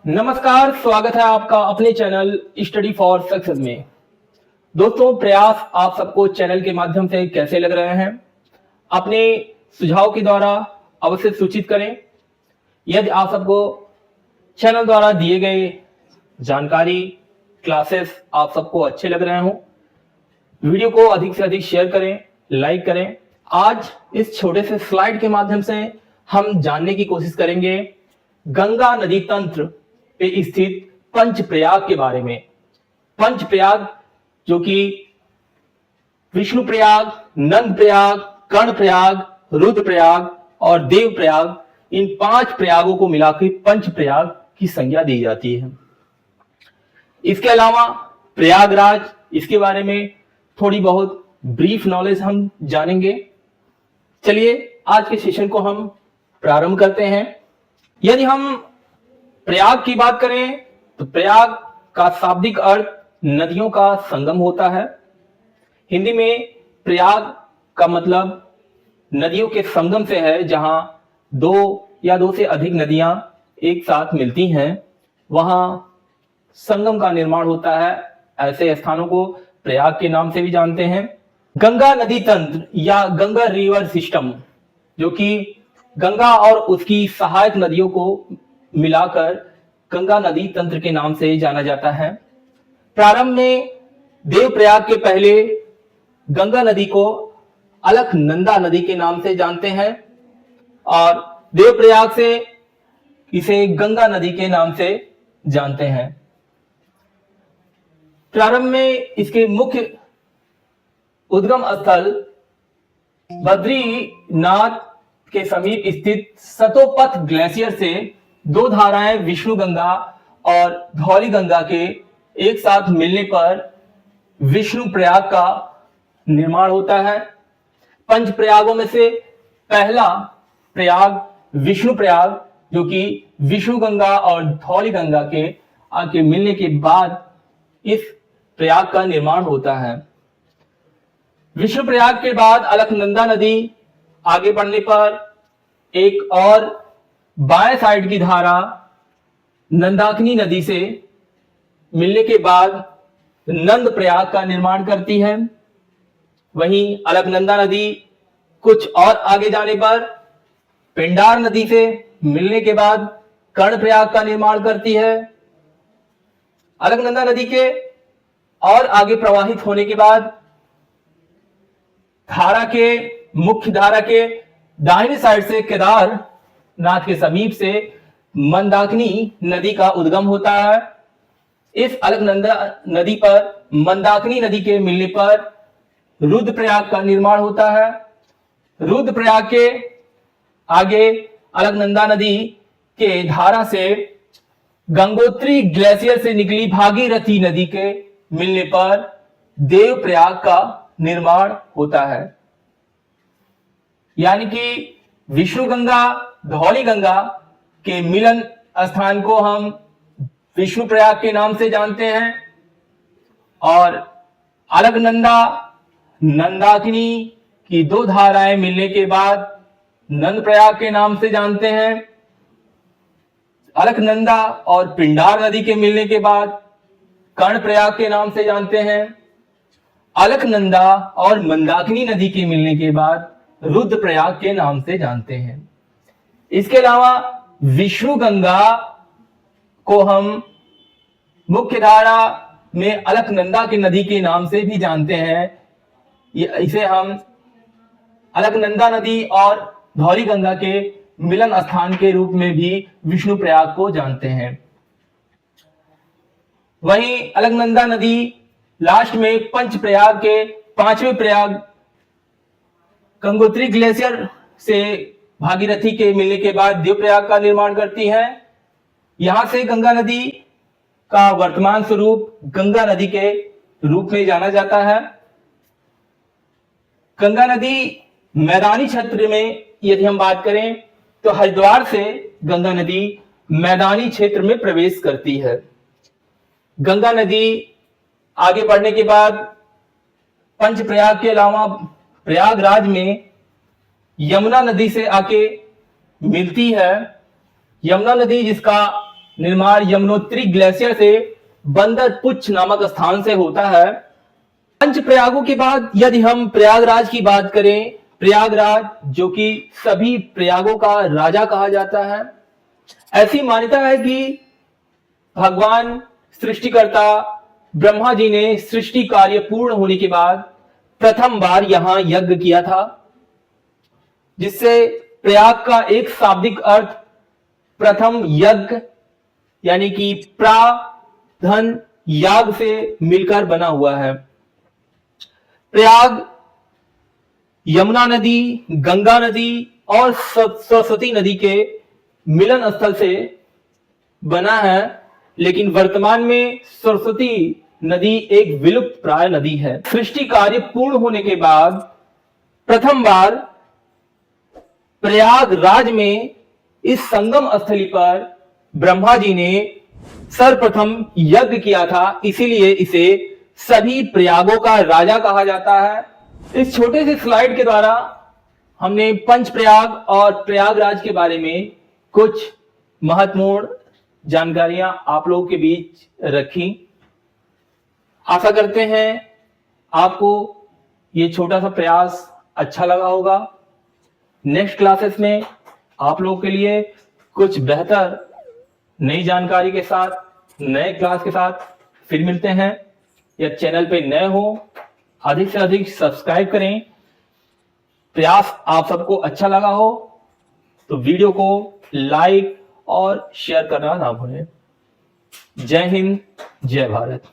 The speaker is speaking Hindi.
नमस्कार, स्वागत है आपका अपने चैनल स्टडी फॉर सक्सेस में। दोस्तों, प्रयास आप सबको चैनल के माध्यम से कैसे लग रहे हैं, अपने सुझाव के द्वारा अवश्य सूचित करें। यदि आप सबको चैनल द्वारा दिए गए जानकारी, क्लासेस आप सबको अच्छे लग रहे हों, वीडियो को अधिक से अधिक शेयर करें, लाइक करें। आज इस छोटे से स्लाइड के माध्यम से हम जानने की कोशिश करेंगे गंगा नदी तंत्र पे स्थित पंचप्रयाग के बारे में। पंचप्रयाग जो कि विष्णु प्रयाग, नंद प्रयाग, कर्ण प्रयाग, रुद्र प्रयाग और देव प्रयाग, इन 5 प्रयागों को मिलाकर पंचप्रयाग की संज्ञा दी जाती है। इसके अलावा प्रयागराज, इसके बारे में थोड़ी बहुत ब्रीफ नॉलेज हम जानेंगे। चलिए आज के सेशन को हम प्रारंभ करते हैं। यदि हम प्रयाग की बात करें तो प्रयाग का शाब्दिक अर्थ नदियों का संगम होता है। हिंदी में प्रयाग का मतलब नदियों के संगम से है, जहां 2 या 2 से अधिक नदियां एक साथ मिलती हैं, वहां संगम का निर्माण होता है। ऐसे स्थानों को प्रयाग के नाम से भी जानते हैं। गंगा नदी तंत्र या गंगा रिवर सिस्टम, जो कि गंगा और उसकी सहायक नदियों को मिलाकर गंगा नदी तंत्र के नाम से जाना जाता है। प्रारंभ में देवप्रयाग के पहले गंगा नदी को अलकनंदा नदी के नाम से जानते हैं और देवप्रयाग से इसे गंगा नदी के नाम से जानते हैं। प्रारंभ में इसके मुख्य उद्गम स्थल बद्रीनाथ के समीप स्थित सतोपथ ग्लेशियर से 2 धाराएं विष्णु गंगा और धौली गंगा के एक साथ मिलने पर विष्णु प्रयाग का निर्माण होता है। पंच प्रयागों में से पहला प्रयाग विष्णु प्रयाग, जो कि विष्णु गंगा और धौली गंगा के आके मिलने के बाद इस प्रयाग का निर्माण होता है। विष्णु प्रयाग के बाद अलकनंदा नदी आगे बढ़ने पर एक और बाएं साइड की धारा नंदाकिनी नदी से मिलने के बाद नंद प्रयाग का निर्माण करती है। वहीं अलकनंदा नदी कुछ और आगे जाने पर पिंडार नदी से मिलने के बाद कर्ण प्रयाग का निर्माण करती है। अलकनंदा नदी के और आगे प्रवाहित होने के बाद मुख्य धारा के दाहिनी साइड से केदारनाथ के समीप से मंदाकिनी नदी का उद्गम होता है। इस अलकनंदा नदी पर मंदाकिनी नदी के मिलने पर रुद्रप्रयाग का निर्माण होता है। रुद्रप्रयाग के आगे अलकनंदा नदी के धारा से गंगोत्री ग्लेशियर से निकली भागीरथी नदी के मिलने पर देवप्रयाग का निर्माण होता है। यानी कि विष्णु गंगा धौली गंगा के मिलन स्थान को हम विष्णु प्रयाग के नाम से जानते हैं और अलकनंदा नंदाकिनी की 2 धाराएं मिलने के बाद नंद प्रयाग के नाम से जानते हैं। अलकनंदा और पिंडार नदी के मिलने के बाद कर्ण प्रयाग के नाम से जानते हैं। अलकनंदा और मंदाकिनी नदी के मिलने के बाद रुद्रप्रयाग के नाम से जानते हैं। इसके अलावा विष्णु गंगा को हम मुख्य धारा में अलकनंदा की नदी के नाम से भी जानते हैं। इसे हम अलकनंदा नदी और धौली गंगा के मिलन स्थान के रूप में भी विष्णु प्रयाग को जानते हैं। वहीं अलकनंदा नदी लास्ट में पंच प्रयाग के 5वें प्रयाग गंगोत्री ग्लेशियर से भागीरथी के मिलने के बाद देवप्रयाग का निर्माण करती है। यहां से गंगा नदी का वर्तमान स्वरूप गंगा नदी के रूप में जाना जाता है। गंगा नदी मैदानी क्षेत्र में यदि हम बात करें तो हरिद्वार से गंगा नदी मैदानी क्षेत्र में प्रवेश करती है। गंगा नदी आगे बढ़ने के बाद पंचप्रयाग के अलावा प्रयागराज में यमुना नदी से आके मिलती है। यमुना नदी जिसका निर्माण यमुनोत्री ग्लेशियर से बंदर पुच्छ नामक स्थान से होता है। पंच प्रयागों के बाद यदि हम प्रयागराज की बात करें, प्रयागराज जो कि सभी प्रयागों का राजा कहा जाता है। ऐसी मान्यता है कि भगवान सृष्टिकर्ता ब्रह्मा जी ने सृष्टि कार्य पूर्ण होने के बाद प्रथम बार यहां यज्ञ किया था, जिससे प्रयाग का एक शाब्दिक अर्थ प्रथम यज्ञ यानी कि प्रा धन याग से मिलकर बना हुआ है। प्रयाग यमुना नदी, गंगा नदी और सरस्वती नदी के मिलन स्थल से बना है, लेकिन वर्तमान में सरस्वती नदी एक विलुप्त प्राय नदी है। सृष्टि कार्य पूर्ण होने के बाद प्रथम बार प्रयागराज में इस संगम स्थली पर ब्रह्मा जी ने सर्वप्रथम यज्ञ किया था, इसीलिए इसे सभी प्रयागों का राजा कहा जाता है। इस छोटे से स्लाइड के द्वारा हमने पंच प्रयाग और प्रयागराज के बारे में कुछ महत्वपूर्ण जानकारियां आप लोगों के बीच रखी। आशा करते हैं आपको ये छोटा सा प्रयास अच्छा लगा होगा। नेक्स्ट क्लासेस में आप लोगों के लिए कुछ बेहतर नई जानकारी के साथ, नए क्लास के साथ फिर मिलते हैं। या चैनल पे नए हो, अधिक से अधिक सब्सक्राइब करें। प्रयास आप सबको अच्छा लगा हो तो वीडियो को लाइक और शेयर करना ना भूलें। जय हिंद, जय भारत।